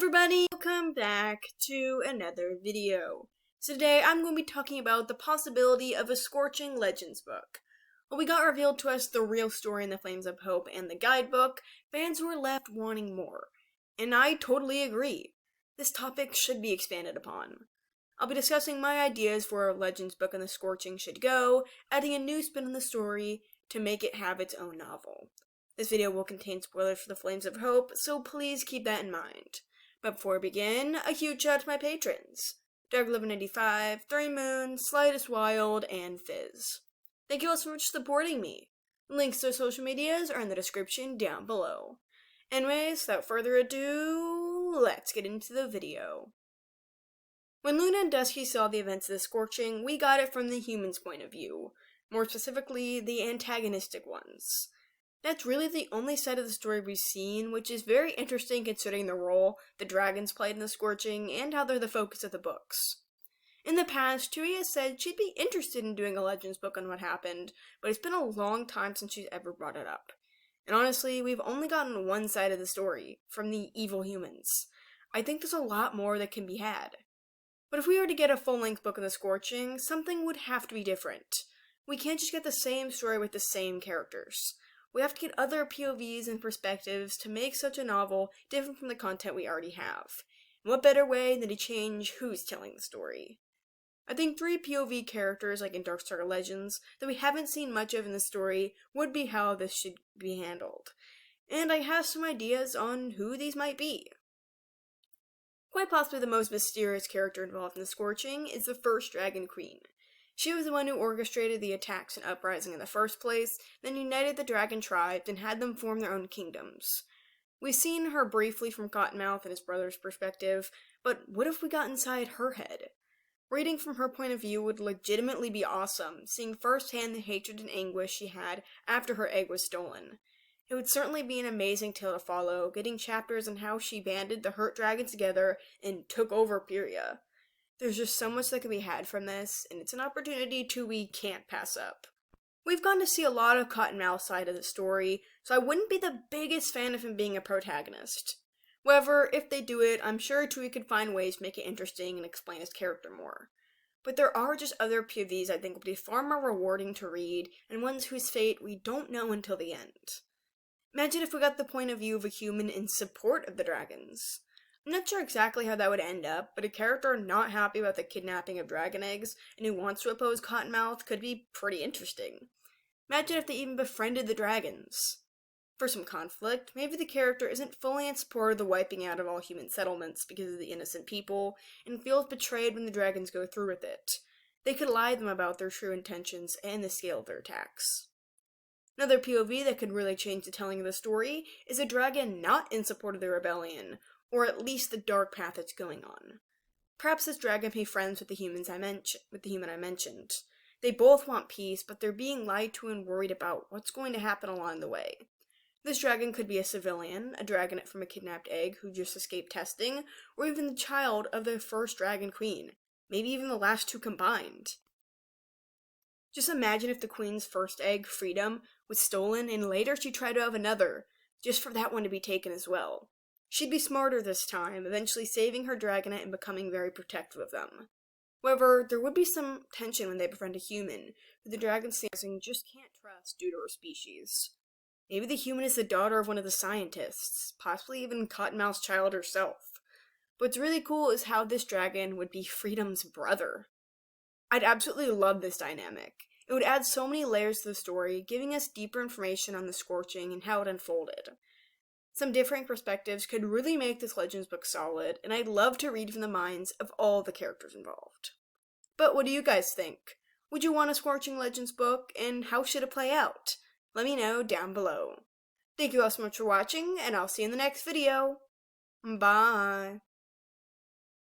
everybody, welcome back to another video. So today I'm going to be talking about the possibility of a Scorching Legends book. When we got revealed to us the real story in the Flames of Hope and the guidebook, fans were left wanting more. And I totally agree. This topic should be expanded upon. I'll be discussing my ideas for where a Legends book in the Scorching should go, adding a new spin on the story to make it have its own novel. This video will contain spoilers for the Flames of Hope, so please keep that in mind. But before we begin, a huge shout out to my patrons, 𝙈𝙤𝙬𝙁𝙁 𝙤𝙤𝙬𝙁, 𝙂𝙗𝙡𝙗𝙗, and Fizz. Thank you all so much for supporting me. Links to their social medias are in the description down below. Anyways, without further ado, let's get into the video. When Luna and Dusky saw the events of the Scorching, we got it from the humans' point of view, more specifically, the antagonistic ones. That's really the only side of the story we've seen, which is very interesting considering the role the dragons played in the Scorching and how they're the focus of the books. In the past, Tui has said she'd be interested in doing a Legends book on what happened, but it's been a long time since she's ever brought it up. And honestly, we've only gotten one side of the story, from the evil humans. I think there's a lot more that can be had. But if we were to get a full-length book on the Scorching, something would have to be different. We can't just get the same story with the same characters. We have to get other POVs and perspectives to make such a novel different from the content we already have. And what better way than to change who's telling the story? I think 3 POV characters, like in Darkstar Legends, that we haven't seen much of in the story would be how this should be handled. And I have some ideas on who these might be. Quite possibly the most mysterious character involved in the Scorching is the first Dragon Queen. She was the one who orchestrated the attacks and uprising in the first place, then united the dragon tribes and had them form their own kingdoms. We've seen her briefly from Cottonmouth and his brother's perspective, but what if we got inside her head? Reading from her point of view would legitimately be awesome, seeing firsthand the hatred and anguish she had after her egg was stolen. It would certainly be an amazing tale to follow, getting chapters on how she banded the hurt dragons together and took over Pyria. There's just so much that can be had from this, and it's an opportunity we can't pass up. We've gotten to see a lot of Cottonmouth's side of the story, so I wouldn't be the biggest fan of him being a protagonist. However, if they do it, I'm sure Tui could find ways to make it interesting and explain his character more. But there are just other POVs I think will be far more rewarding to read, and ones whose fate we don't know until the end. Imagine if we got the point of view of a human in support of the dragons. I'm not sure exactly how that would end up, but a character not happy about the kidnapping of dragon eggs and who wants to oppose Cottonmouth could be pretty interesting. Imagine if they even befriended the dragons. For some conflict, maybe the character isn't fully in support of the wiping out of all human settlements because of the innocent people, and feels betrayed when the dragons go through with it. They could lie to them about their true intentions and the scale of their attacks. Another POV that could really change the telling of the story is a dragon not in support of the rebellion, or at least the dark path that's going on. Perhaps this dragon can be friends with the human I mentioned. They both want peace, but they're being lied to and worried about what's going to happen along the way. This dragon could be a civilian, a dragonette from a kidnapped egg who just escaped testing, or even the child of the first Dragon Queen, maybe even the last 2 combined. Just imagine if the queen's first egg, Freedom, was stolen and later she tried to have another, just for that one to be taken as well. She'd be smarter this time, eventually saving her dragonette and becoming very protective of them. However, there would be some tension when they befriend a human, who the dragon just can't trust due to her species. Maybe the human is the daughter of one of the scientists, possibly even Cottonmouth's child herself. What's really cool is how this dragon would be Freedom's brother. I'd absolutely love this dynamic. It would add so many layers to the story, giving us deeper information on the Scorching and how it unfolded. Some differing perspectives could really make this Legends book solid, and I'd love to read from the minds of all the characters involved. But what do you guys think? Would you want a Scorching Legends book, and how should it play out? Let me know down below. Thank you all so much for watching, and I'll see you in the next video. Bye!